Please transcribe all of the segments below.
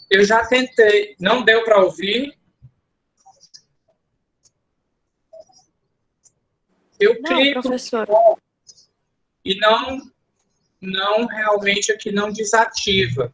Eu já tentei, não deu para ouvir. Eu Não, clico professor. e não realmente aqui não desativa.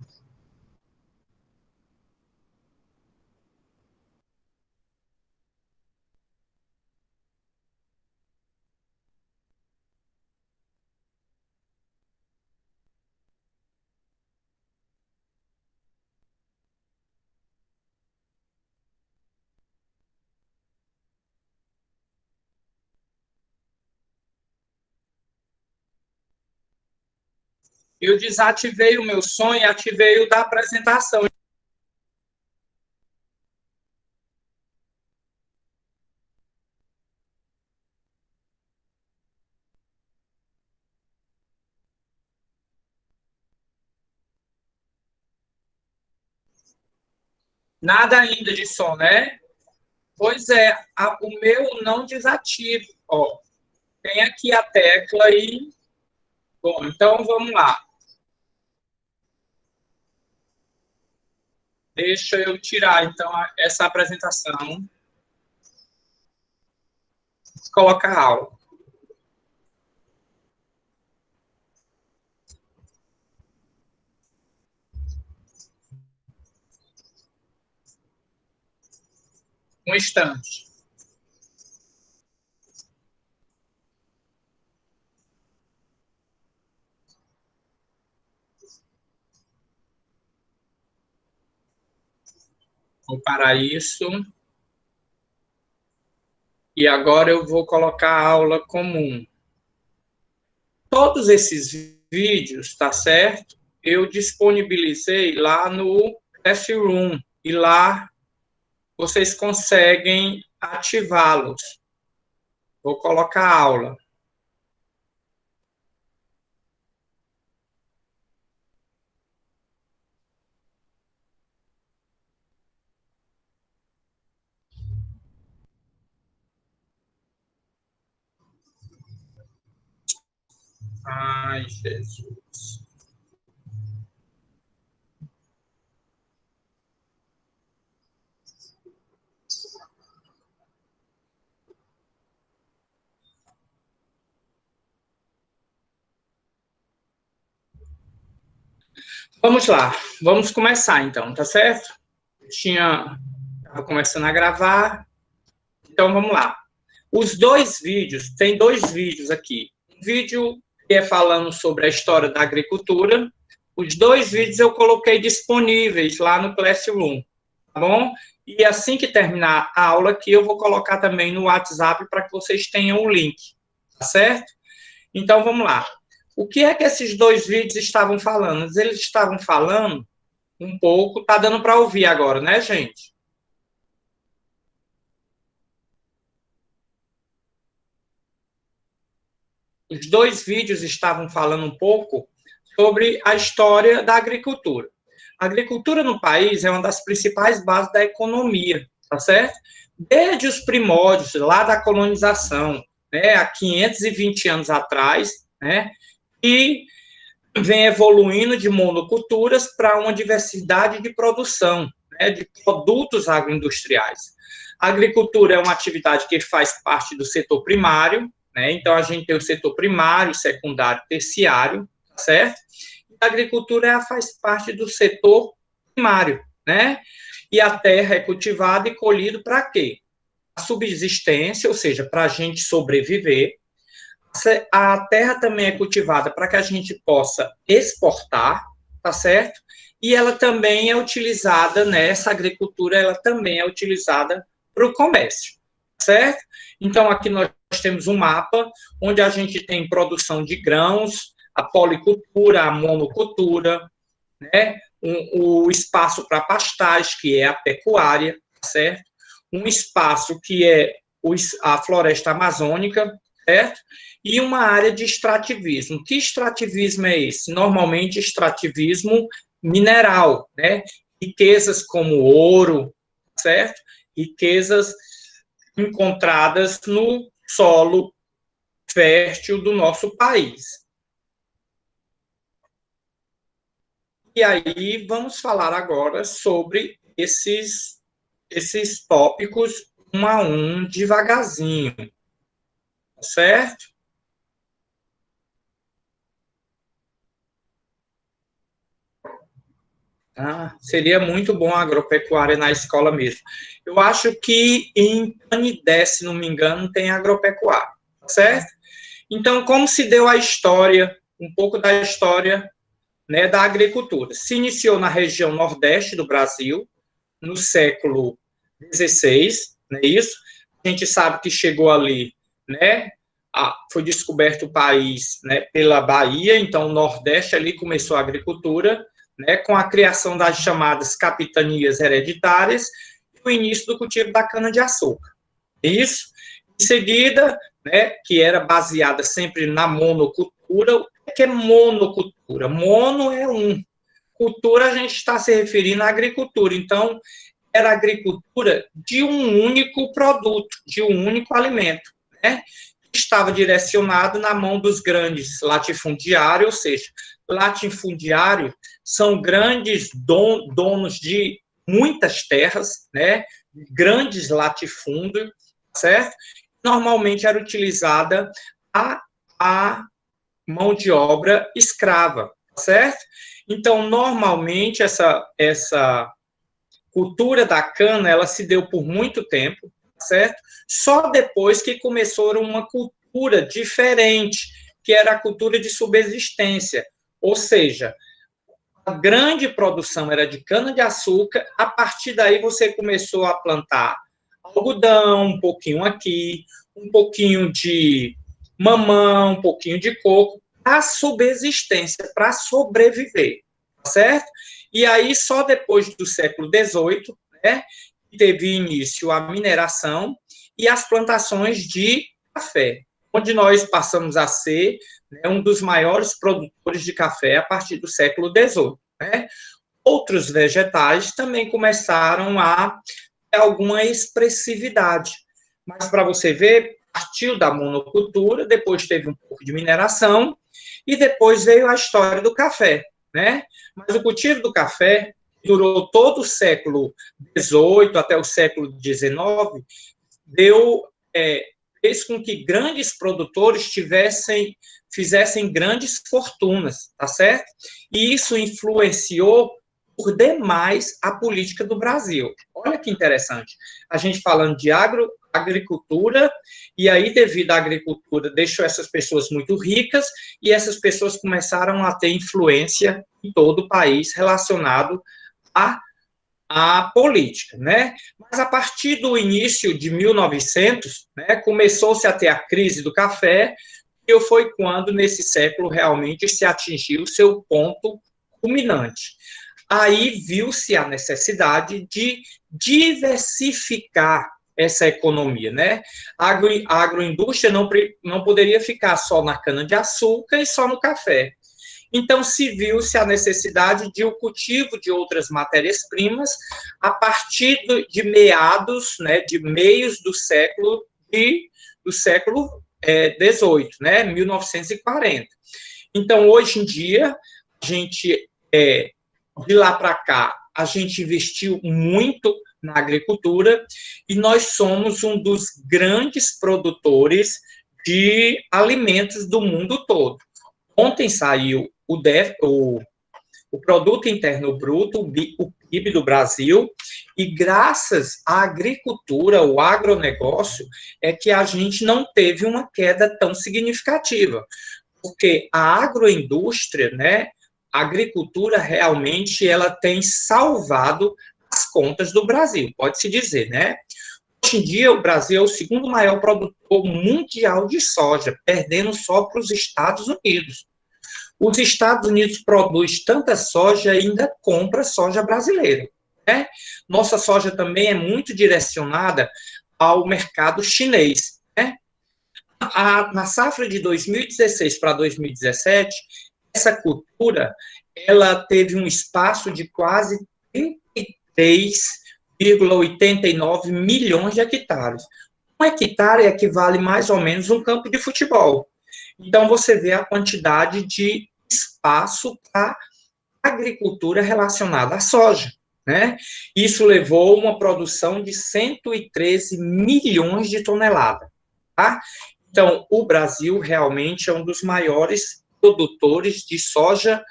Eu desativei o meu som e ativei o da apresentação. Nada ainda de som, né? Pois é, o meu não desativa. Ó, tem aqui a tecla e... Bom, então vamos lá. Deixa eu tirar, então, essa apresentação. Colocar a aula. Um instante. Vou parar isso. E agora eu vou colocar a aula comum. Todos esses vídeos, tá certo? Eu disponibilizei lá no Classroom. E lá vocês conseguem ativá-los. Vou colocar a aula. Ai, Jesus. Vamos lá, vamos começar então, tá certo? Estava começando a gravar, então vamos lá. Os dois vídeos, tem dois vídeos aqui. Um vídeo que é falando sobre a história da agricultura. Os dois vídeos eu coloquei disponíveis lá no Classroom, tá bom? E assim que terminar a aula aqui, eu vou colocar também no WhatsApp para que vocês tenham o link, tá certo? Então vamos lá. O que é que esses dois vídeos estavam falando? Eles estavam falando um pouco, tá dando para ouvir agora, né, gente? Os dois vídeos estavam falando um pouco sobre a história da agricultura. A agricultura no país é uma das principais bases da economia, tá certo? Desde os primórdios, lá da colonização, né, há 520 anos atrás, né, e vem evoluindo de monoculturas para uma diversidade de produção, né, de produtos agroindustriais. A agricultura é uma atividade que faz parte do setor primário, né, então a gente tem o setor primário, secundário, terciário, certo? A agricultura faz parte do setor primário, né? E a terra é cultivada e colhida para quê? A subsistência, ou seja, para a gente sobreviver. A terra também é cultivada para que a gente possa exportar, tá certo? E ela também é utilizada nessa agricultura, ela também é utilizada para o comércio, certo? Então, aqui nós temos um mapa onde a gente tem produção de grãos, a policultura, a monocultura, né? O espaço para pastagem, que é a pecuária, certo? Um espaço que é a floresta amazônica, certo? E uma área de extrativismo. Que extrativismo é esse? Normalmente, extrativismo mineral, né? Riquezas como ouro, certo? Riquezas encontradas no solo fértil do nosso país. E aí vamos falar agora sobre esses tópicos um a um, devagarzinho, certo? Ah, seria muito bom a agropecuária na escola mesmo. Eu acho que em Canidé, se não me engano, tem agropecuária, certo? Então, como se deu a história, um pouco da história, né, da agricultura? Se iniciou na região nordeste do Brasil, no século XVI, não é isso? A gente sabe que chegou ali, né? Foi descoberto o país, né, pela Bahia, então o Nordeste ali começou a agricultura, né, com a criação das chamadas capitanias hereditárias e o início do cultivo da cana-de-açúcar. Isso, em seguida, né, que era baseada sempre na monocultura. O que é monocultura? Mono é um. Cultura, a gente está se referindo à agricultura. Então, era a agricultura de um único produto, de um único alimento, né? Estava direcionado na mão dos grandes latifundiários, ou seja, latifundiários são grandes donos de muitas terras, né? Grandes latifúndios, certo? Normalmente era utilizada a mão de obra escrava, certo? Então, normalmente, essa cultura da cana, ela se deu por muito tempo, certo? Só depois que começou uma cultura diferente, que era a cultura de subsistência, ou seja, a grande produção era de cana-de-açúcar, a partir daí você começou a plantar algodão, um pouquinho aqui, um pouquinho de mamão, um pouquinho de coco, para subsistência, para sobreviver, certo? E aí, só depois do século XVIII, né, teve início a mineração e as plantações de café, onde nós passamos a ser, né, um dos maiores produtores de café a partir do século XVIII. Né? Outros vegetais também começaram a ter alguma expressividade. Mas, para você ver, partiu da monocultura, depois teve um pouco de mineração, e depois veio a história do café. Né? Mas o cultivo do café durou todo o século XVIII até o século XIX, deu, fez com que grandes produtores fizessem grandes fortunas, tá certo? E isso influenciou por demais a política do Brasil. Olha que interessante. A gente falando de agricultura, e aí, devido à agricultura, deixou essas pessoas muito ricas, e essas pessoas começaram a ter influência em todo o país relacionado à política, né? Mas a partir do início de 1900, né, começou-se a ter a crise do café, e foi quando, nesse século, realmente se atingiu o seu ponto culminante. Aí viu-se a necessidade de diversificar essa economia, né? A agroindústria não poderia ficar só na cana-de-açúcar e só no café. Então, se viu-se a necessidade de o cultivo de outras matérias-primas a partir de meados, né, de meios do século XVIII, né, 1940. Então, hoje em dia, a gente, de lá para cá, a gente investiu muito na agricultura e nós somos um dos grandes produtores de alimentos do mundo todo. Ontem saiu o Produto Interno Bruto, o PIB do Brasil, e graças à agricultura, o agronegócio, é que a gente não teve uma queda tão significativa, porque a agroindústria, né, a agricultura realmente ela tem salvado as contas do Brasil, pode-se dizer, né? Hoje em dia, o Brasil é o segundo maior produtor mundial de soja, perdendo só para os Estados Unidos. Os Estados Unidos produz tanta soja e ainda compra soja brasileira. Né? Nossa soja também é muito direcionada ao mercado chinês. Né? Na safra de 2016 para 2017, essa cultura ela teve um espaço de quase 33,89 milhões de hectares. Um hectare equivale mais ou menos a um campo de futebol. Então, você vê a quantidade de espaço para agricultura relacionada à soja, né? Isso levou a uma produção de 113 milhões de toneladas, tá? Então, o Brasil realmente é um dos maiores produtores de soja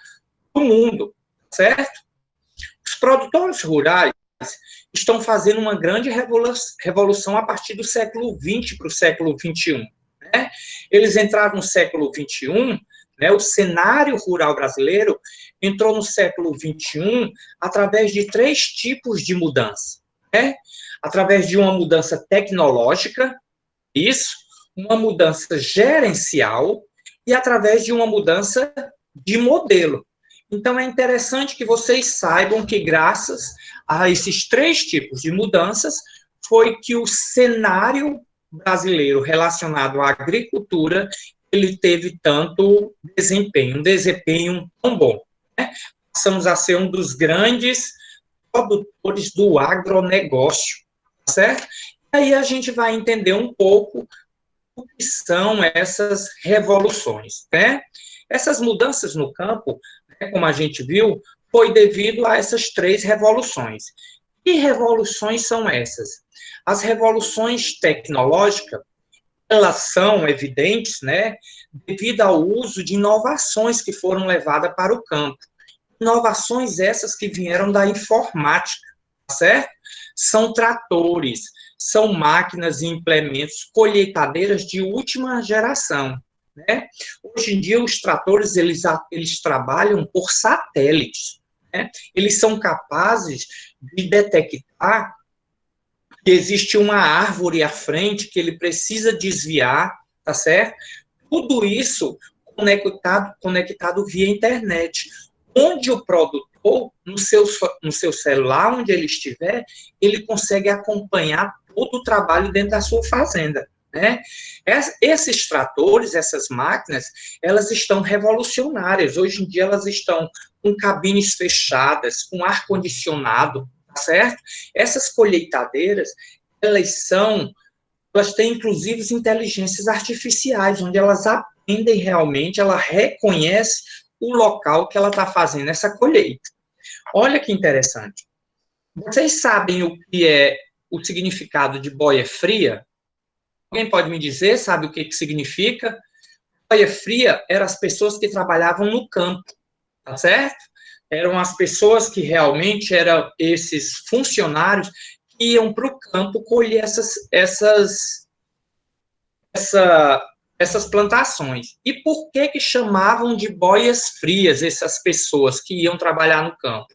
do mundo, certo? Os produtores rurais estão fazendo uma grande revolução a partir do século XX para o século XXI. Né? Eles entraram no século XXI, né, o cenário rural brasileiro entrou no século XXI através de três tipos de mudança. Né? Através de uma mudança tecnológica, isso, uma mudança gerencial e através de uma mudança de modelo. Então, é interessante que vocês saibam que, graças a esses três tipos de mudanças, foi que o cenário brasileiro relacionado à agricultura, ele teve tanto desempenho, um desempenho tão bom. Né? Passamos a ser um dos grandes produtores do agronegócio, certo? E aí a gente vai entender um pouco o que são essas revoluções, né? Essas mudanças no campo, né, como a gente viu, foi devido a essas três revoluções. Que revoluções são essas? As revoluções tecnológicas, elas são evidentes, né, devido ao uso de inovações que foram levadas para o campo. Inovações essas que vieram da informática, certo? São tratores, são máquinas e implementos, colheitadeiras de última geração. Né? Hoje em dia, os tratores, eles trabalham por satélites. Né? Eles são capazes de detectar que existe uma árvore à frente que ele precisa desviar, tá certo? Tudo isso conectado via internet, onde o produtor, no seu celular, onde ele estiver, ele consegue acompanhar todo o trabalho dentro da sua fazenda. Né? Esses tratores, essas máquinas, elas estão revolucionárias. Hoje em dia, elas estão com cabines fechadas, com ar-condicionado, tá certo? Essas colheitadeiras, elas têm, inclusive, inteligências artificiais, onde elas aprendem realmente, ela reconhece o local que ela está fazendo essa colheita. Olha que interessante. Vocês sabem o que é o significado de boia fria? Alguém pode me dizer, sabe o que significa? Boia fria eram as pessoas que trabalhavam no campo, tá certo? Eram as pessoas que realmente eram esses funcionários que iam para o campo colher essas plantações. E por que chamavam de boias frias essas pessoas que iam trabalhar no campo?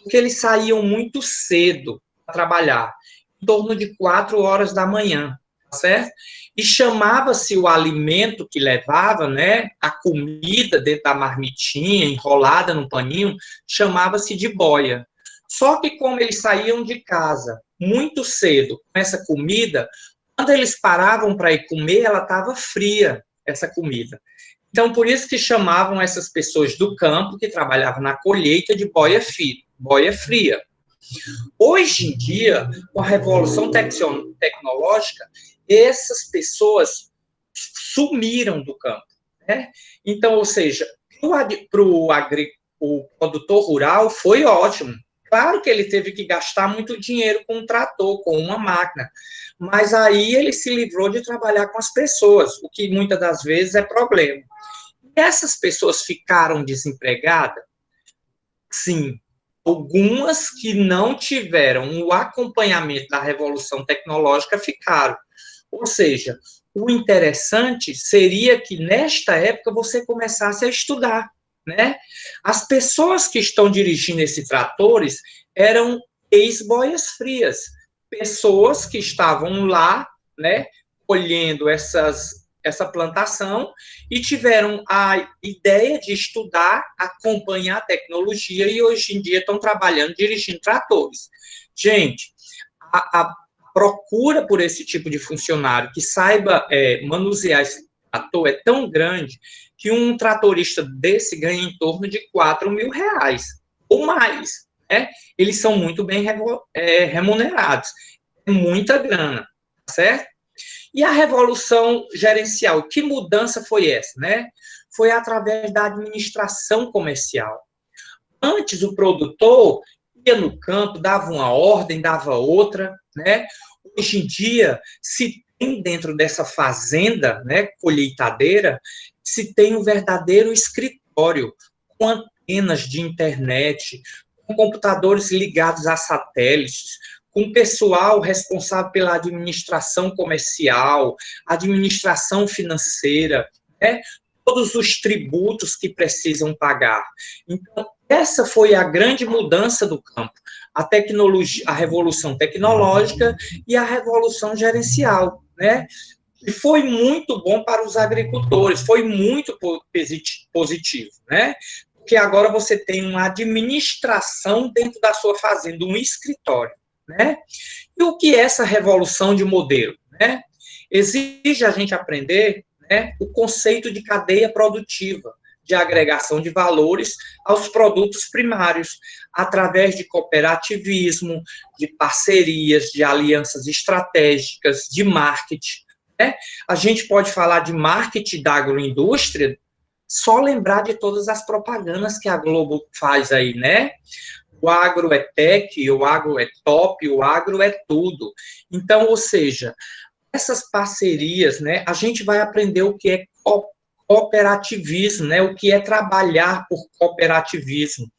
Porque eles saíam muito cedo para trabalhar, em torno de 4 horas da manhã, certo? E chamava-se o alimento que levava, né, a comida dentro da marmitinha, enrolada no paninho, chamava-se de boia. Só que como eles saíam de casa muito cedo com essa comida, quando eles paravam para ir comer, ela estava fria, essa comida. Então, por isso que chamavam essas pessoas do campo, que trabalhavam na colheita, de boia fria. Hoje em dia, com a revolução tecnológica, essas pessoas sumiram do campo. Né? Então, ou seja, para o produtor rural foi ótimo. Claro que ele teve que gastar muito dinheiro com um trator, com uma máquina, mas aí ele se livrou de trabalhar com as pessoas, o que muitas das vezes é problema. E essas pessoas ficaram desempregadas? Sim. Algumas que não tiveram o acompanhamento da revolução tecnológica ficaram. Ou seja, o interessante seria que, nesta época, você começasse a estudar. Né? As pessoas que estão dirigindo esses tratores eram ex-boias frias, pessoas que estavam lá, né, colhendo essa plantação e tiveram a ideia de estudar, acompanhar a tecnologia e hoje em dia estão trabalhando dirigindo tratores. Gente, a procura por esse tipo de funcionário que saiba manusear esse trator é tão grande que um tratorista desse ganha em torno de R$ 4.000 ou mais. Né? Eles são muito bem remunerados. É muita grana, certo? E a revolução gerencial, que mudança foi essa? Né? Foi através da administração comercial. Antes, o produtor ia no campo, dava uma ordem, dava outra, né? Hoje em dia, se tem dentro dessa fazenda, né, colheitadeira, se tem um verdadeiro escritório com antenas de internet, com computadores ligados a satélites, com pessoal responsável pela administração comercial, administração financeira, né? Todos os tributos que precisam pagar. Então, essa foi a grande mudança do campo, a tecnologia, a revolução tecnológica e a revolução gerencial, né? E foi muito bom para os agricultores, foi muito positivo, né? Porque agora você tem uma administração dentro da sua fazenda, um escritório, né? E o que é essa revolução de modelo, né? Exige a gente aprender, né, o conceito de cadeia produtiva, de agregação de valores aos produtos primários, através de cooperativismo, de parcerias, de alianças estratégicas, de marketing, né? A gente pode falar de marketing da agroindústria, só lembrar de todas as propagandas que a Globo faz aí, né? O agro é tech, o agro é top, o agro é tudo. Então, ou seja, essas parcerias, né, a gente vai aprender o que é cooperativismo, né, o que é trabalhar por cooperativismo.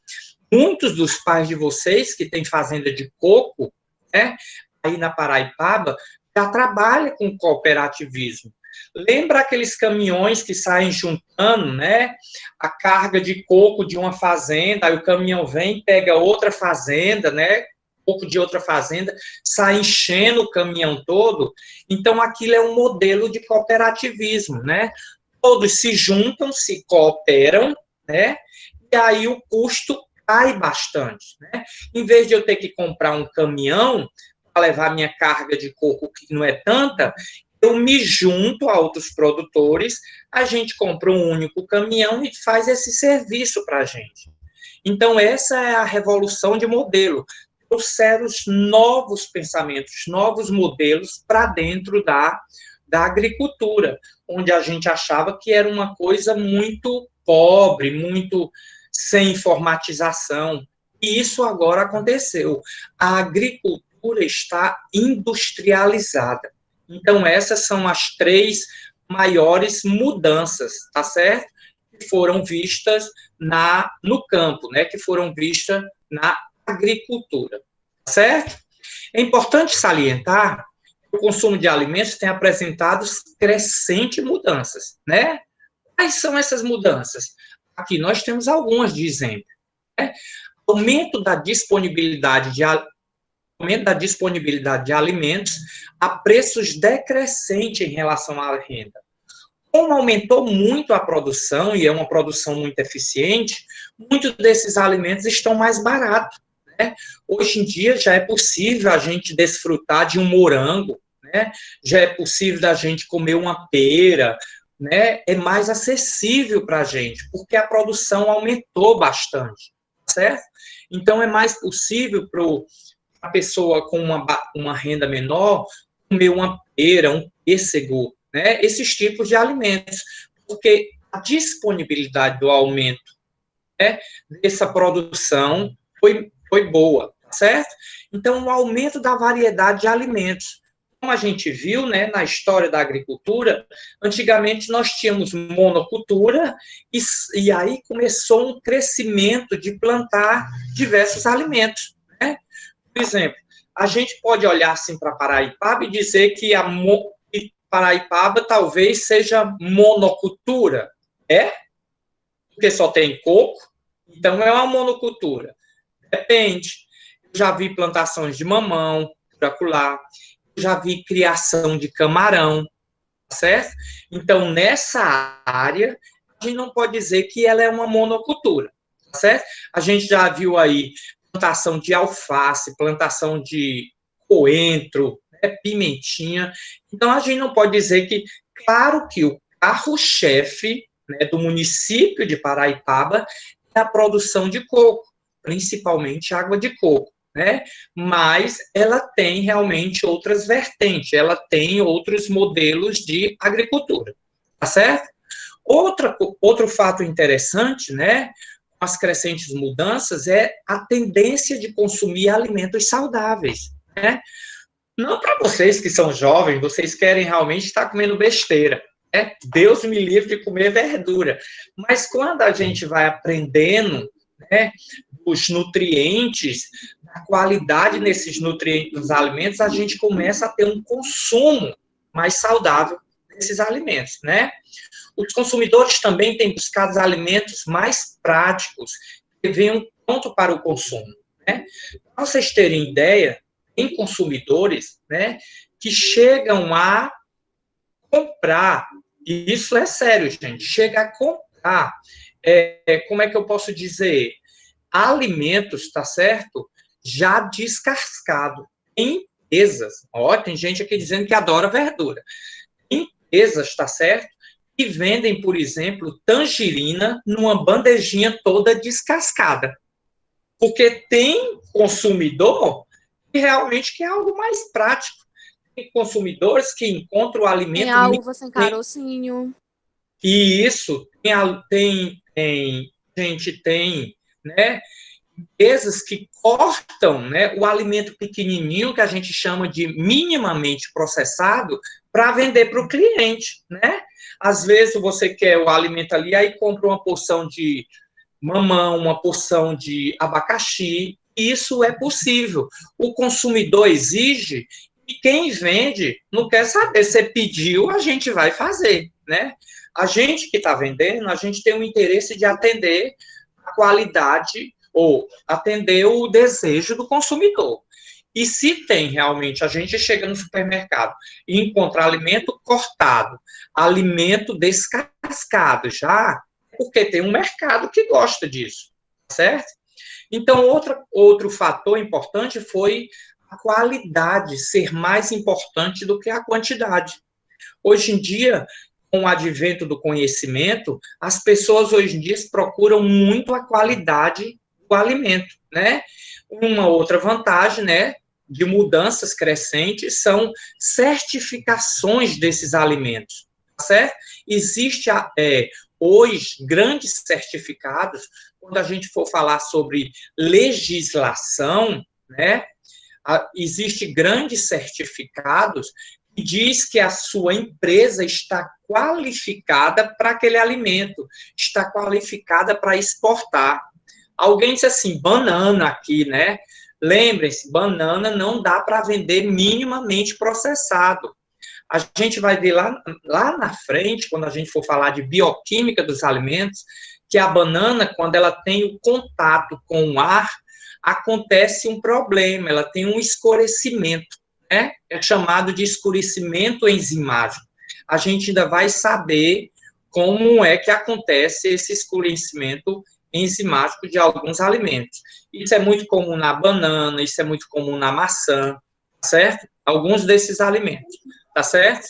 Muitos dos pais de vocês que têm fazenda de coco, né, aí na Paraipaba, já trabalham com cooperativismo. Lembra aqueles caminhões que saem juntando, né, a carga de coco de uma fazenda, aí o caminhão vem, pega outra fazenda, né, coco de outra fazenda, sai enchendo o caminhão todo. Então, aquilo é um modelo de cooperativismo, né? Todos se juntam, se cooperam, né? E aí o custo cai bastante, né? Em vez de eu ter que comprar um caminhão para levar minha carga de coco, que não é tanta, eu me junto a outros produtores, a gente compra um único caminhão e faz esse serviço para a gente. Então, essa é a revolução de modelo. Trouxeram novos pensamentos, novos modelos para dentro da agricultura, onde a gente achava que era uma coisa muito pobre, muito sem informatização. E isso agora aconteceu. A agricultura está industrializada. Então, essas são as 3 maiores mudanças, tá certo? Que foram vistas no campo, né? Que foram vistas na agricultura, tá certo? É importante salientar que o consumo de alimentos tem apresentado crescentes mudanças, né? Quais são essas mudanças? Aqui nós temos algumas de exemplo, né? Aumento da disponibilidade de alimentos a preços decrescentes em relação à renda. Como aumentou muito a produção, e é uma produção muito eficiente, muitos desses alimentos estão mais baratos, né? Hoje em dia já é possível a gente desfrutar de um morango, né? Já é possível da gente comer uma pera, né? É mais acessível para a gente, porque a produção aumentou bastante, certo? Então é mais possível para a pessoa com uma renda menor comer uma pera, um pêssego, né? Esses tipos de alimentos, porque a disponibilidade do aumento, né, dessa produção foi boa, certo? Então, o aumento da variedade de alimentos. Como a gente viu, né, na história da agricultura, antigamente nós tínhamos monocultura e aí começou um crescimento de plantar diversos alimentos, né? Por exemplo, a gente pode olhar assim para Paraipaba e dizer que Paraipaba talvez seja monocultura, é? Porque só tem coco, então é uma monocultura. Depende. Eu já vi plantações de mamão, acolá, já vi criação de camarão, certo? Então, nessa área, a gente não pode dizer que ela é uma monocultura, certo? A gente já viu aí plantação de alface, plantação de coentro, né, pimentinha. Então, a gente não pode dizer que, claro que o carro-chefe, né, do município de Paraipaba é a produção de coco, principalmente água de coco, né? Mas ela tem realmente outras vertentes, ela tem outros modelos de agricultura, tá certo? Outro fato interessante, né? as crescentes mudanças é a tendência de consumir alimentos saudáveis, né? Não para vocês que são jovens, vocês querem realmente estar comendo besteira, né? Deus me livre de comer verdura. Mas quando a gente vai aprendendo, né, os nutrientes, a qualidade nesses nutrientes dos alimentos, a gente começa a ter um consumo mais saudável desses alimentos, né? Os consumidores também têm buscado alimentos mais práticos, que venham pronto para o consumo, né? Para vocês terem ideia, tem consumidores, né, que chegam a comprar, e isso é sério, gente, chega a comprar, como é que eu posso dizer, alimentos, tá certo? Já descascado, em empresas. Ó, tem gente aqui dizendo que adora verdura. Empresas, tá certo? E vendem, por exemplo, tangerina numa bandejinha toda descascada. Porque tem consumidor que realmente quer algo mais prático. Tem consumidores que encontram o Tem alimento... a uva sem carocinho. E isso gente, tem, né, empresas que cortam, né, o alimento pequenininho, que a gente chama de minimamente processado, para vender para o cliente, né? Às vezes você quer o alimento ali, aí compra uma porção de mamão, uma porção de abacaxi. Isso é possível. O consumidor exige e quem vende não quer saber. Você pediu, a gente vai fazer, né? A gente que está vendendo, a gente tem o interesse de atender a qualidade ou atender o desejo do consumidor. E se tem realmente, a gente chega no supermercado e encontra alimento cortado, alimento descascado, já porque tem um mercado que gosta disso, certo? Então, outro fator importante foi a qualidade ser mais importante do que a quantidade. Hoje em dia, com o advento do conhecimento, as pessoas hoje em dia procuram muito a qualidade do alimento, né? Uma outra vantagem, né, de mudanças crescentes são certificações desses alimentos, certo? Existe hoje grandes certificados, quando a gente for falar sobre legislação, né? Existe grandes certificados que diz que a sua empresa está qualificada para aquele alimento, está qualificada para exportar. Alguém disse assim, banana aqui, né? Lembrem-se, banana não dá para vender minimamente processado. A gente vai ver lá na frente, quando a gente for falar de bioquímica dos alimentos, que a banana, quando ela tem o contato com o ar, acontece um problema, ela tem um escurecimento, né? É chamado de escurecimento enzimático. A gente ainda vai saber como é que acontece esse escurecimento enzimático de alguns alimentos. Isso é muito comum na banana, isso é muito comum na maçã, certo? Alguns desses alimentos, tá certo?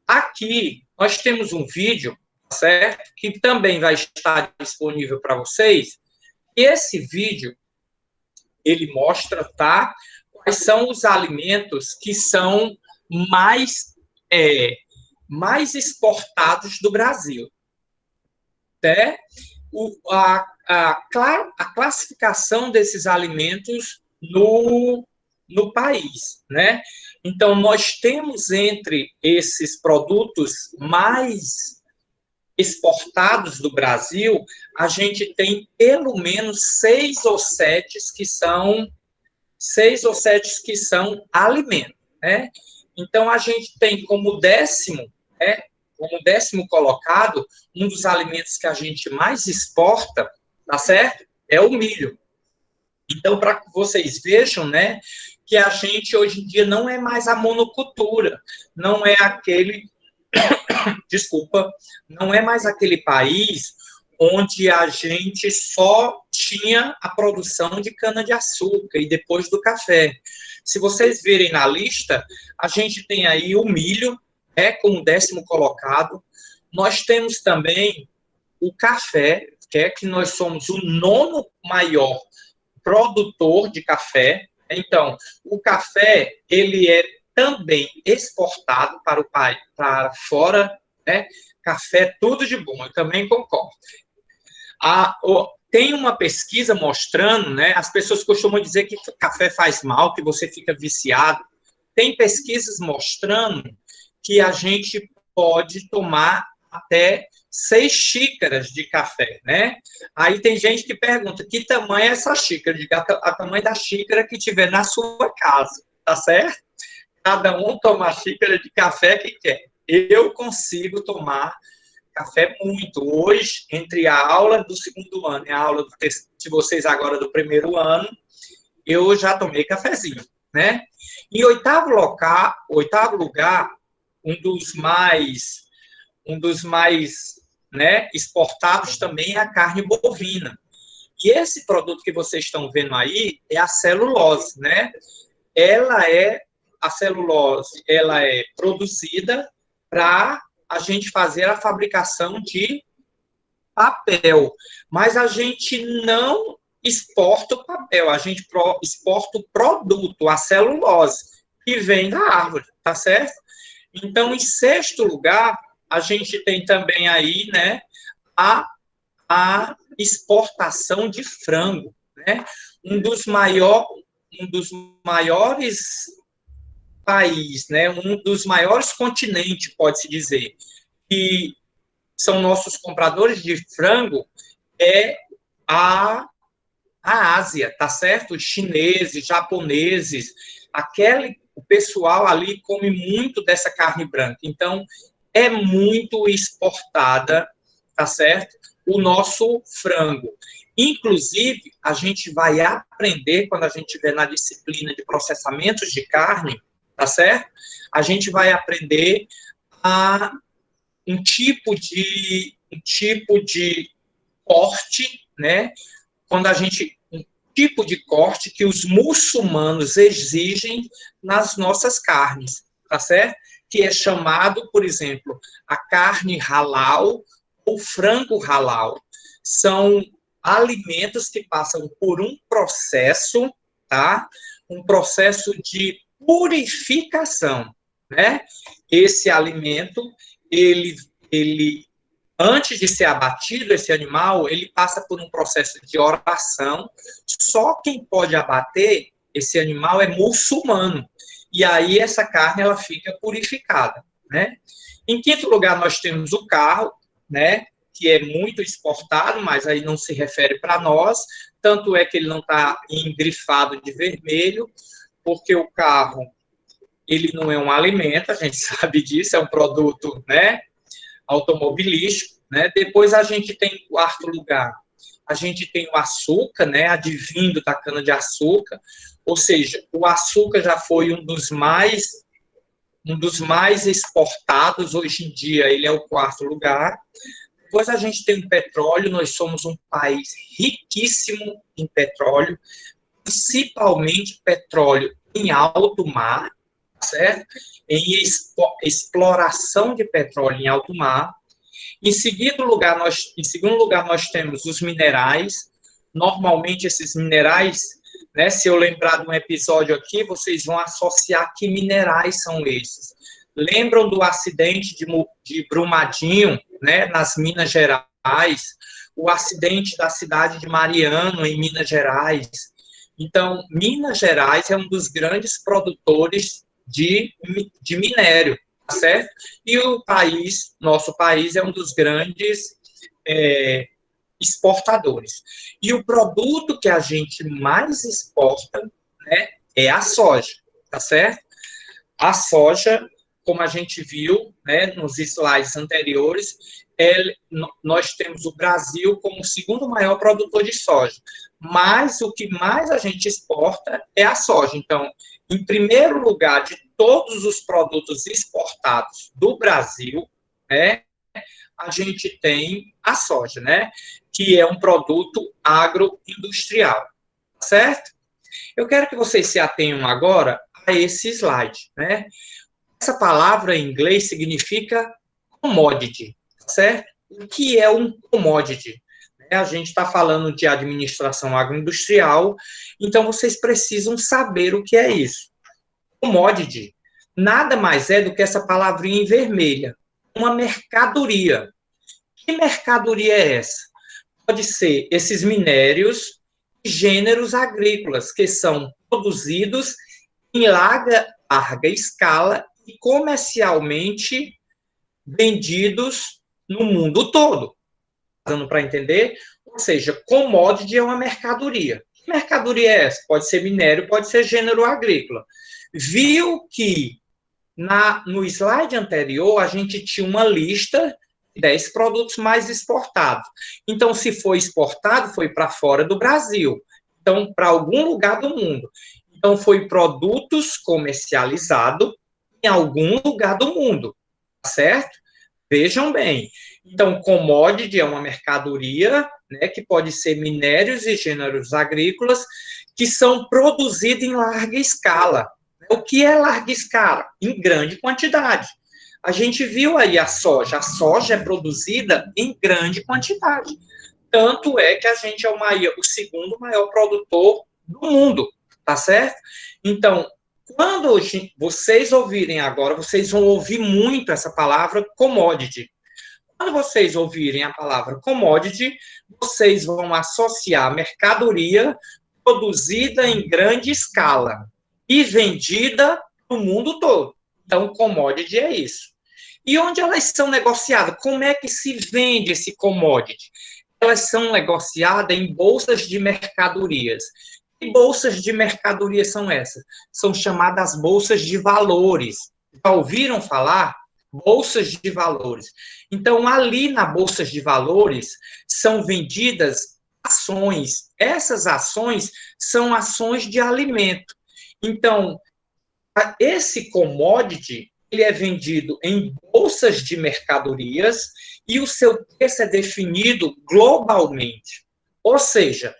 Aqui nós temos um vídeo, certo? Que também vai estar disponível para vocês. E esse vídeo ele mostra, tá? Quais são os alimentos que são mais mais exportados do Brasil, né? A classificação desses alimentos no país, né? Então, nós temos entre esses produtos mais exportados do Brasil, a gente tem pelo menos seis ou sete que são alimentos, né? Então, a gente tem como décimo, né, como décimo colocado, um dos alimentos que a gente mais exporta, tá certo? É o milho. Então, para que vocês vejam, né, que a gente hoje em dia não é mais a monocultura, não é aquele, desculpa, não é mais aquele país onde a gente só tinha a produção de cana-de-açúcar e depois do café. Se vocês virem na lista, a gente tem aí o milho, como décimo colocado. Nós temos também o café, que nós somos o nono maior produtor de café. Então, o café, ele é também exportado para o país, para fora, né? Café, tudo de bom, eu também concordo. Tem uma pesquisa mostrando, né? As pessoas costumam dizer que café faz mal, que você fica viciado. Tem pesquisas mostrando que a gente pode tomar até 6 xícaras de café, né? Aí tem gente que pergunta, que tamanho é essa xícara? Diga a tamanho da xícara que tiver na sua casa, tá certo? Cada um toma a xícara de café que quer. Eu consigo tomar café muito. Hoje, entre a aula do segundo ano e a aula de vocês agora do primeiro ano, eu já tomei cafezinho, né? Em oitavo lugar, um dos mais, né, exportados também é a carne bovina. E esse produto que vocês estão vendo aí é a celulose, né? A celulose, ela é produzida para a gente fazer a fabricação de papel, mas a gente não exporta o papel, a gente exporta o produto, a celulose, que vem da árvore, tá certo? Então, em sexto lugar, a gente tem também aí, né, a exportação de frango, né? Um dos maiores países, né, um dos maiores continentes, pode-se dizer, que são nossos compradores de frango, é a, a Ásia, tá certo? Os chineses, japoneses, o pessoal ali come muito dessa carne branca. Então, é muito exportada, tá certo? O nosso frango. Inclusive, a gente vai aprender, quando a gente estiver na disciplina de processamentos de carne, tá certo? A gente vai aprender a um tipo de corte, né? Um tipo de corte que os muçulmanos exigem nas nossas carnes, tá certo? Que é chamado, por exemplo, a carne halal ou frango halal. São alimentos que passam por um processo, tá? Um processo de purificação, né? Esse alimento, ele antes de ser abatido, esse animal, ele passa por um processo de oração. Só quem pode abater esse animal é muçulmano. E aí essa carne ela fica purificada, né? Em quinto lugar, nós temos o carro, né? Que é muito exportado, mas aí não se refere para nós. Tanto é que ele não está engrifado de vermelho, porque o carro ele não é um alimento, a gente sabe disso, é um produto, né, automobilístico, né? Depois a gente tem, em quarto lugar, a gente tem o açúcar, né, advindo da cana-de-açúcar, ou seja, o açúcar já foi um dos mais exportados, hoje em dia ele é o quarto lugar. Depois a gente tem o petróleo, nós somos um país riquíssimo em petróleo, principalmente petróleo em alto mar, certo? Em exploração de petróleo em alto mar. Em segundo lugar, nós temos os minerais. Normalmente, esses minerais, né, se eu lembrar de um episódio aqui, vocês vão associar que minerais são esses. Lembram do acidente de Brumadinho, né, nas Minas Gerais? O acidente da cidade de Mariano, em Minas Gerais. Então, Minas Gerais é um dos grandes produtores de minério, certo? E nosso país é um dos grandes exportadores. E o produto que a gente mais exporta, né, é a soja, tá certo? A soja, como a gente viu, né, nos slides anteriores, nós temos o Brasil como o segundo maior produtor de soja. Mas o que mais a gente exporta é a soja. Então, em primeiro lugar, de todos os produtos exportados do Brasil, né, a gente tem a soja, né, que é um produto agroindustrial, certo? Eu quero que vocês se atenham agora a esse slide, né? Essa palavra em inglês significa commodity, certo? O que é um commodity? A gente está falando de administração agroindustrial, então vocês precisam saber o que é isso. Commodity nada mais é do que essa palavrinha em vermelha, uma mercadoria. Que mercadoria é essa? pode ser esses minérios e gêneros agrícolas, que são produzidos em larga escala e comercialmente vendidos no mundo todo. Dando para entender? Ou seja, commodity é uma mercadoria. Que mercadoria é essa? Pode ser minério, pode ser gênero agrícola. Viu que no slide anterior a gente tinha uma lista de 10 produtos mais exportados. Então, se foi exportado, foi para fora do Brasil. Então, para algum lugar do mundo. Então, foi produtos comercializados em algum lugar do mundo. Certo? Vejam bem. Então, commodity é uma mercadoria, né, que pode ser minérios e gêneros agrícolas que são produzidos em larga escala. O que é larga escala? Em grande quantidade. A gente viu aí a soja. A soja é produzida em grande quantidade. Tanto é que a gente é o segundo maior produtor do mundo, tá certo? Então, quando vocês ouvirem agora, vocês vão ouvir muito essa palavra commodity. Quando vocês ouvirem a palavra commodity, vocês vão associar mercadoria produzida em grande escala e vendida no mundo todo. Então, commodity é isso. E onde elas são negociadas? Como é que se vende esse commodity? Elas são negociadas em bolsas de mercadorias. Que bolsas de mercadoria são essas? São chamadas bolsas de valores. Já ouviram falar? Bolsas de valores. Então, ali na bolsas de valores, são vendidas ações. Essas ações são ações de alimento. Então, esse commodity, ele é vendido em bolsas de mercadorias e o seu preço é definido globalmente. Ou seja,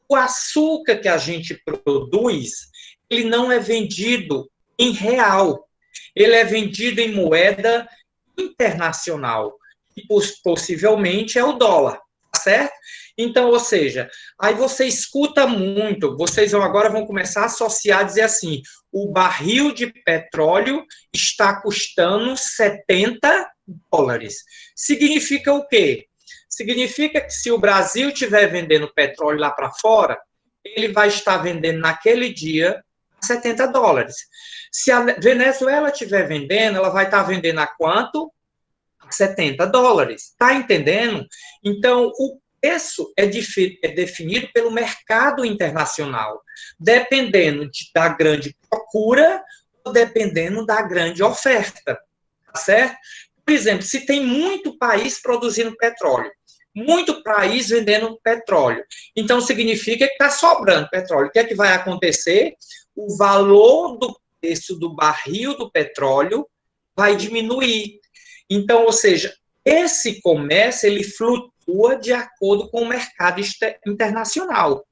o açúcar que a gente produz, ele não é vendido em real. Ele é vendido em moeda internacional, que possivelmente é o dólar, certo? Então, ou seja, aí você escuta muito, vocês agora vão começar a associar, dizer assim, o barril de petróleo está custando $70. Significa o quê? Significa que se o Brasil estiver vendendo petróleo lá para fora, ele vai estar vendendo naquele dia $70. Se a Venezuela estiver vendendo, ela vai estar vendendo a quanto? $70. Está entendendo? Então, o preço é definido pelo mercado internacional, dependendo da grande procura ou dependendo da grande oferta. Tá certo? Por exemplo, se tem muito país produzindo petróleo, muito país vendendo petróleo, então significa que está sobrando petróleo. O que é que vai acontecer? O valor do preço do barril do petróleo vai diminuir. Então, ou seja, esse comércio, ele flutua de acordo com o mercado internacional.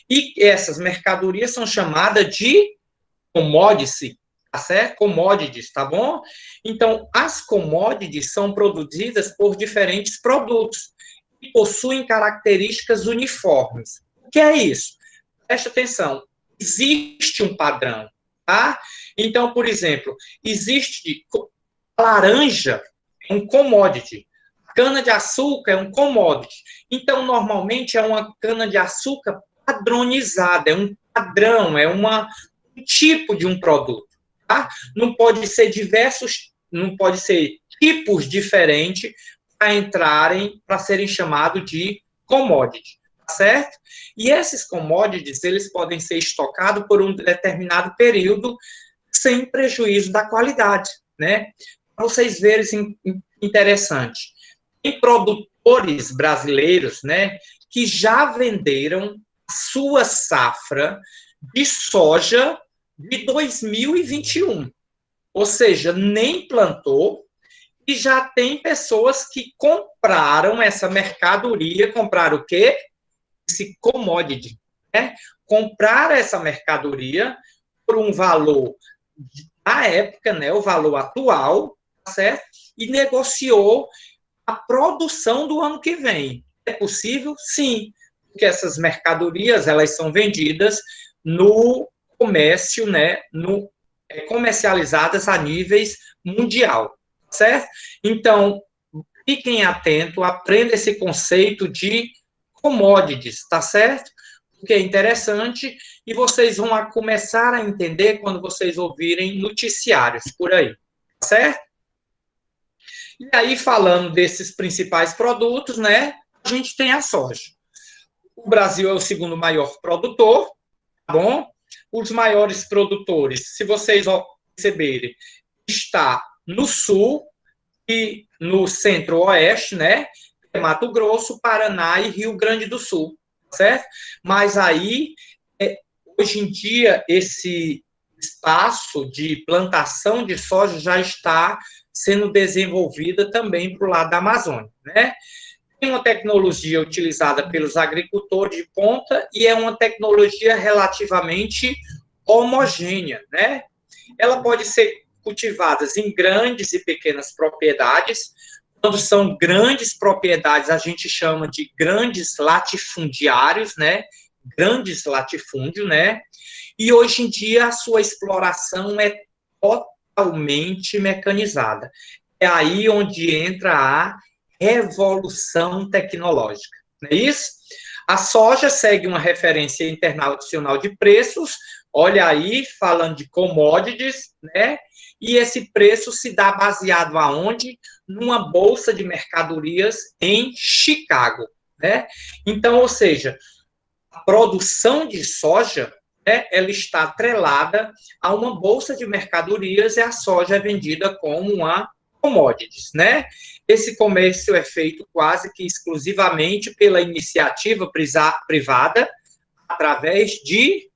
E essas mercadorias são chamadas de commodities, tá certo? Commodities, tá bom? Então, as commodities são produzidas por diferentes produtos e possuem características uniformes. O que é isso? Preste atenção. Existe um padrão, tá? Então, por exemplo, existe laranja, é um commodity. Cana-de-açúcar é um commodity. Então, normalmente, é uma cana-de-açúcar padronizada, é um padrão, é um tipo de um produto. Tá? Não pode ser tipos diferentes para serem chamados de commodity, tá certo? E esses commodities, eles podem ser estocados por um determinado período sem prejuízo da qualidade, né? Para vocês verem interessante. Tem produtores brasileiros, né, que já venderam a sua safra de soja de 2021. Ou seja, nem plantou, e já tem pessoas que compraram essa mercadoria, compraram o quê? Esse commodity, né? Compraram essa mercadoria por um valor na época, né, o valor atual, certo? E negociou a produção do ano que vem. É possível? Sim, porque essas mercadorias, elas são vendidas no comércio, né, comercializadas a níveis mundial, certo? Então, fiquem atentos, aprenda esse conceito de commodities, tá certo? Porque é interessante e vocês vão começar a entender quando vocês ouvirem noticiários por aí, tá certo? E aí, falando desses principais produtos, né, a gente tem a soja. O Brasil é o segundo maior produtor, tá bom? Os maiores produtores, se vocês perceberem, está no sul e no centro-oeste, né? Mato Grosso, Paraná e Rio Grande do Sul, certo? Mas aí, hoje em dia, esse espaço de plantação de soja já está sendo desenvolvida também para o lado da Amazônia, né? Tem uma tecnologia utilizada pelos agricultores de ponta e é uma tecnologia relativamente homogênea, né? Ela pode ser cultivada em grandes e pequenas propriedades. Quando são grandes propriedades, a gente chama de grandes latifundiários, né? Grandes latifúndios, né? E hoje em dia a sua exploração é totalmente mecanizada. É aí onde entra a revolução tecnológica, não é isso? A soja segue uma referência internacional de preços, olha aí, falando de commodities, né? E esse preço se dá baseado aonde? Numa bolsa de mercadorias em Chicago, né? Então, ou seja, a produção de soja, né, ela está atrelada a uma bolsa de mercadorias e a soja é vendida como uma commodities, né? Esse comércio é feito quase que exclusivamente pela iniciativa privada através de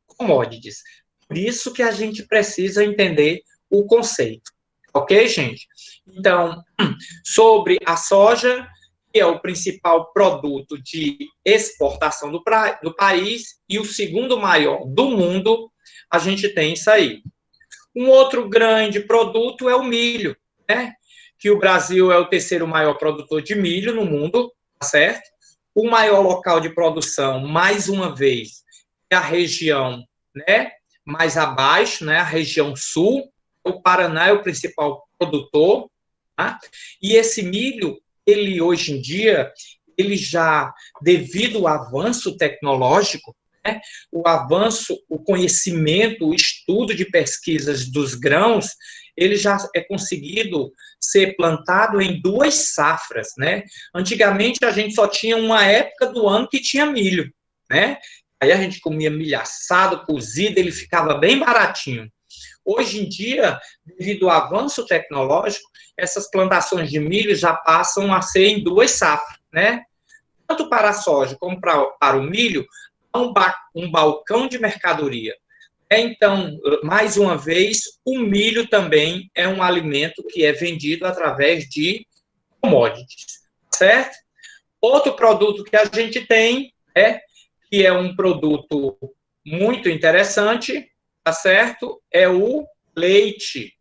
commodities. Por isso que a gente precisa entender o conceito. Ok, gente? Então, sobre a soja, que é o principal produto de exportação do país e o segundo maior do mundo, a gente tem isso aí. Um outro grande produto é o milho, né? Que o Brasil é o terceiro maior produtor de milho no mundo, tá certo? O maior local de produção, mais uma vez, é a região, né, mais abaixo, né, a região sul. O Paraná é o principal produtor, tá? E esse milho, ele hoje em dia, ele já, devido ao avanço tecnológico, né, o avanço, o conhecimento, o estudo de pesquisas dos grãos, ele já é conseguido ser plantado em 2 safras, né? Antigamente a gente só tinha uma época do ano que tinha milho, né? Aí a gente comia milho assado, cozido, ele ficava bem baratinho. Hoje em dia, devido ao avanço tecnológico, essas plantações de milho já passam a ser em 2 safras, né? Tanto para a soja como para o milho, há um balcão de mercadoria. Então, mais uma vez, o milho também é um alimento que é vendido através de commodities, certo? Outro produto que a gente tem, que é um produto muito interessante, tá certo? É o leite,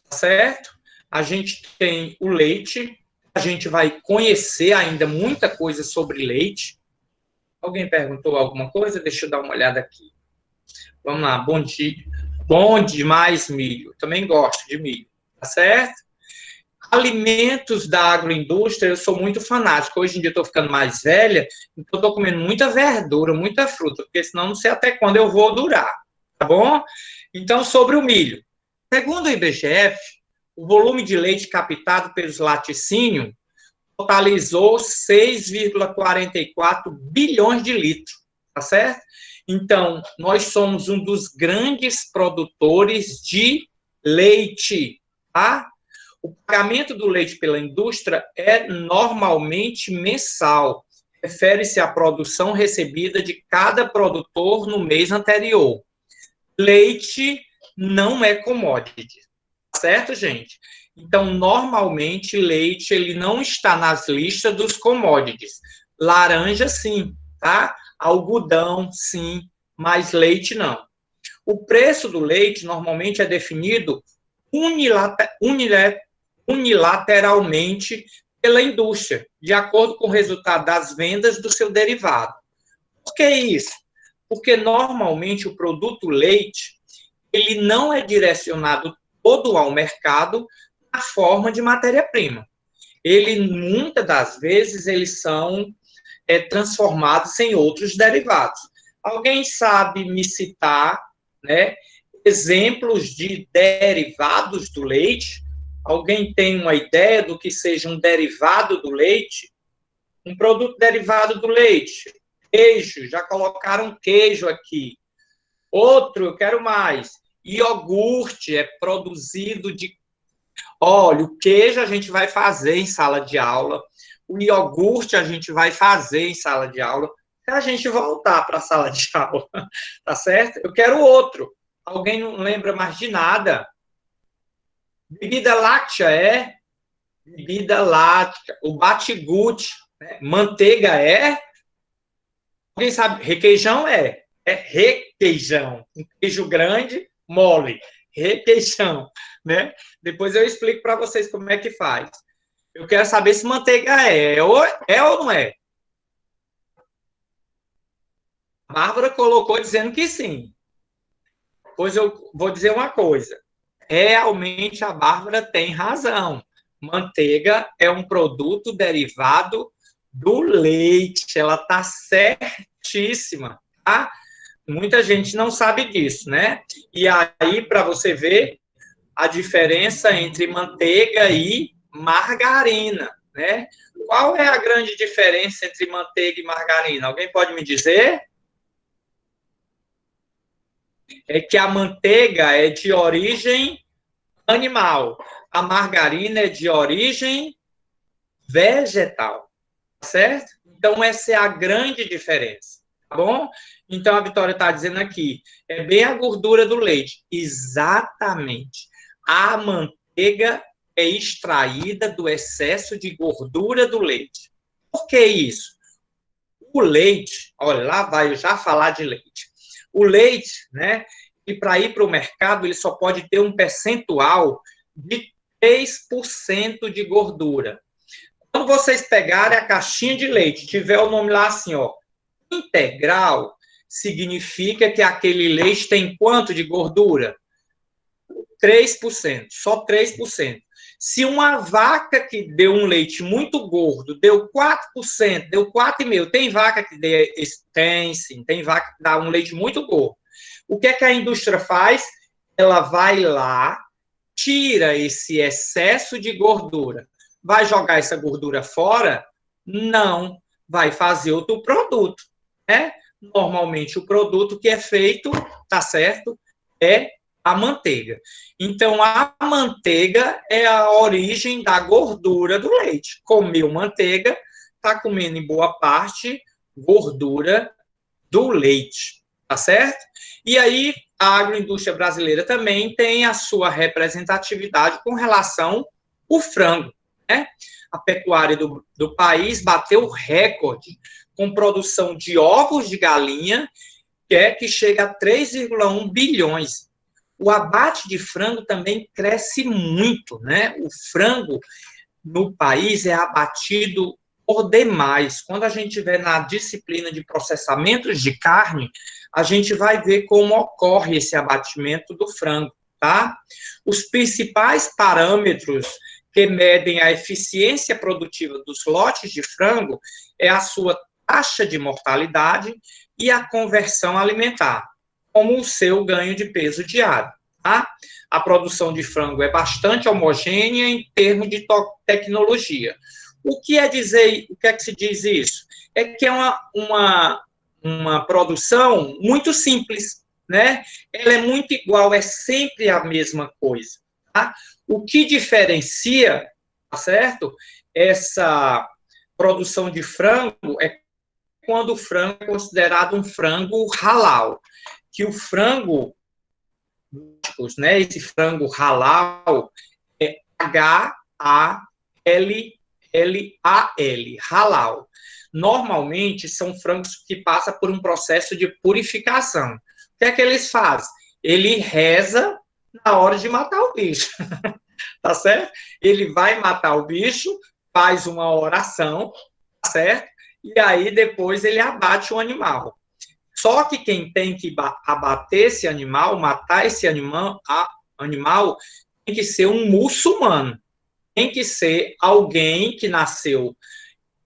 tá certo? A gente tem o leite, a gente vai conhecer ainda muita coisa sobre leite. Alguém perguntou alguma coisa? Deixa eu dar uma olhada aqui. Vamos lá, bom dia. Bom demais milho. Também gosto de milho, tá certo? Alimentos da agroindústria, eu sou muito fanático. Hoje em dia eu estou ficando mais velha, então estou comendo muita verdura, muita fruta, porque senão não sei até quando eu vou durar, tá bom? Então, sobre o milho. Segundo o IBGE, o volume de leite captado pelos laticínios totalizou 6,44 bilhões de litros, tá certo? Então, nós somos um dos grandes produtores de leite, tá? O pagamento do leite pela indústria é normalmente mensal. Refere-se à produção recebida de cada produtor no mês anterior. Leite não é commodity, certo, gente? Então, normalmente, leite ele não está nas listas dos commodities. Laranja, sim, tá? Algodão, sim, mas leite não. O preço do leite normalmente é definido unilateralmente pela indústria, de acordo com o resultado das vendas do seu derivado. Por que isso? Porque normalmente o produto leite, ele não é direcionado todo ao mercado na forma de matéria-prima. muitas das vezes, eles são transformados em outros derivados. Alguém sabe me citar, né, exemplos de derivados do leite? Alguém tem uma ideia do que seja um derivado do leite? Um produto derivado do leite. Queijo, já colocaram queijo aqui. Outro, eu quero mais. Iogurte é produzido de... Olha, o queijo a gente vai fazer em sala de aula. O iogurte a gente vai fazer em sala de aula. Se a gente voltar para a sala de aula, tá certo? Eu quero outro. Alguém não lembra mais de nada? Bebida láctea é? Bebida láctea. O batigute, né? Manteiga é? Alguém sabe? Requeijão é? É requeijão. Um queijo grande, mole. Requeijão, né? Depois eu explico para vocês como é que faz. Eu quero saber se manteiga é ou não é? A Bárbara colocou dizendo que sim. Pois eu vou dizer uma coisa. Realmente a Bárbara tem razão. Manteiga é um produto derivado do leite. Ela está certíssima, tá? Muita gente não sabe disso, né? E aí, para você ver a diferença entre manteiga e margarina, né? Qual é a grande diferença entre manteiga e margarina? Alguém pode me dizer? É que a manteiga é de origem animal, a margarina é de origem vegetal, certo? Então, essa é a grande diferença, tá bom? Então, a Vitória está dizendo aqui, é bem a gordura do leite. Exatamente. A manteiga é extraída do excesso de gordura do leite. Por que isso? O leite, olha, lá vai eu já falar de leite. O leite, né, e para ir para o mercado, ele só pode ter um percentual de 3% de gordura. Quando vocês pegarem a caixinha de leite, tiver o nome lá assim, ó, integral, significa que aquele leite tem quanto de gordura? 3%, só 3%. Se uma vaca que deu um leite muito gordo, deu 4%, deu 4,5%, tem vaca que tem, sim, tem vaca que dá um leite muito gordo. O que é que a indústria faz? Ela vai lá, tira esse excesso de gordura. Vai jogar essa gordura fora? Não. Vai fazer outro produto, né? Normalmente o produto que é feito, tá certo? É a manteiga. Então, a manteiga é a origem da gordura do leite. Comeu manteiga, está comendo em boa parte gordura do leite, tá certo? E aí, a agroindústria brasileira também tem a sua representatividade com relação ao frango, né? A pecuária do país bateu recorde com produção de ovos de galinha, que chega a 3,1 bilhões. O abate de frango também cresce muito, né? O frango no país é abatido por demais. Quando a gente vê na disciplina de processamentos de carne, a gente vai ver como ocorre esse abatimento do frango, tá? Os principais parâmetros que medem a eficiência produtiva dos lotes de frango é a sua taxa de mortalidade e a conversão alimentar, como o seu ganho de peso diário, tá? A produção de frango é bastante homogênea em termos de tecnologia. O que é que se diz isso? É que é uma produção muito simples, né? Ela é muito igual, é sempre a mesma coisa, tá? O que diferencia, tá certo? Essa produção de frango é quando o frango é considerado um frango halal, que o frango, né, esse frango halal é H-A-L-L-A-L, halal. Normalmente são frangos que passam por um processo de purificação. O que é que eles fazem? Ele reza na hora de matar o bicho, tá certo? Ele vai matar o bicho, faz uma oração, tá certo? E aí depois ele abate o animal. Só que quem tem que abater esse animal, matar esse animal tem que ser um muçulmano, tem que ser alguém que nasceu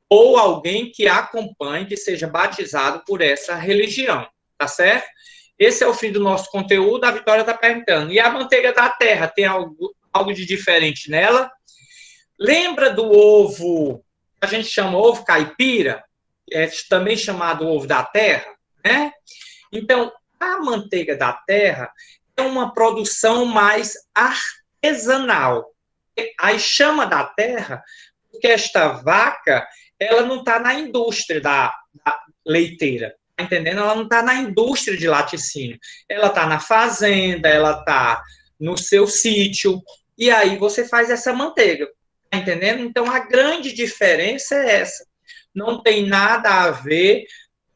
ou alguém que acompanhe, que seja batizado por essa religião, tá certo? Esse é o fim do nosso conteúdo. A Vitória está perguntando. E a manteiga da terra, tem algo de diferente nela? Lembra do ovo, a gente chama ovo caipira, também chamado ovo da terra, né? Então, a manteiga da terra é uma produção mais artesanal. Aí chama da terra porque esta vaca, ela não está na indústria da leiteira, tá entendendo? Ela não está na indústria de laticínio. Ela está na fazenda, ela está no seu sítio, e aí você faz essa manteiga, tá entendendo? Então, a grande diferença é essa. Não tem nada a ver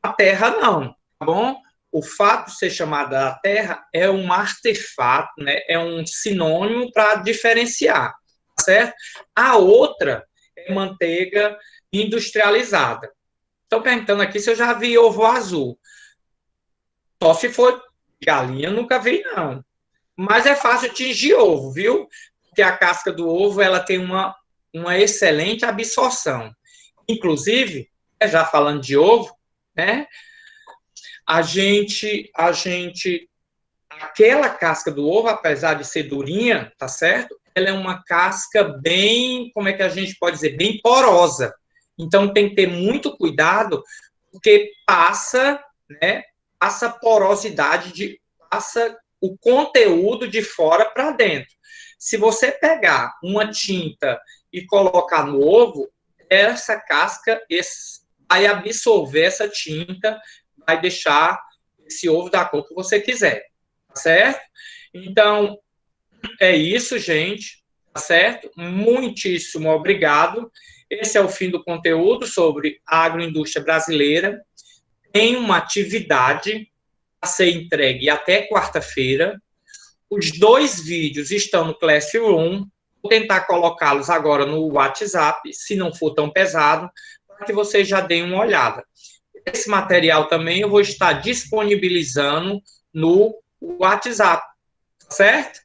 com a terra, não, tá bom? O fato de ser chamada da terra é um artefato, né? É um sinônimo para diferenciar, certo? A outra é manteiga industrializada. Estão perguntando aqui se eu já vi ovo azul. Só se for galinha, nunca vi, não. Mas é fácil atingir ovo, viu? Porque a casca do ovo ela tem uma excelente absorção. Inclusive, já falando de ovo, né? Aquela casca do ovo, apesar de ser durinha, tá certo? Ela é uma casca bem, como é que a gente pode dizer, bem porosa. Então tem que ter muito cuidado, porque passa, né? Passa porosidade, passa o conteúdo de fora para dentro. Se você pegar uma tinta e colocar no ovo, essa casca vai absorver essa tinta, vai deixar esse ovo da cor que você quiser, tá certo? Então, é isso, gente, tá certo? Muitíssimo obrigado. Esse é o fim do conteúdo sobre a agroindústria brasileira. Tem uma atividade a ser entregue até quarta-feira. Os 2 vídeos estão no Classroom. Vou tentar colocá-los agora no WhatsApp, se não for tão pesado, para que vocês já deem uma olhada. Esse material também eu vou estar disponibilizando no WhatsApp, certo?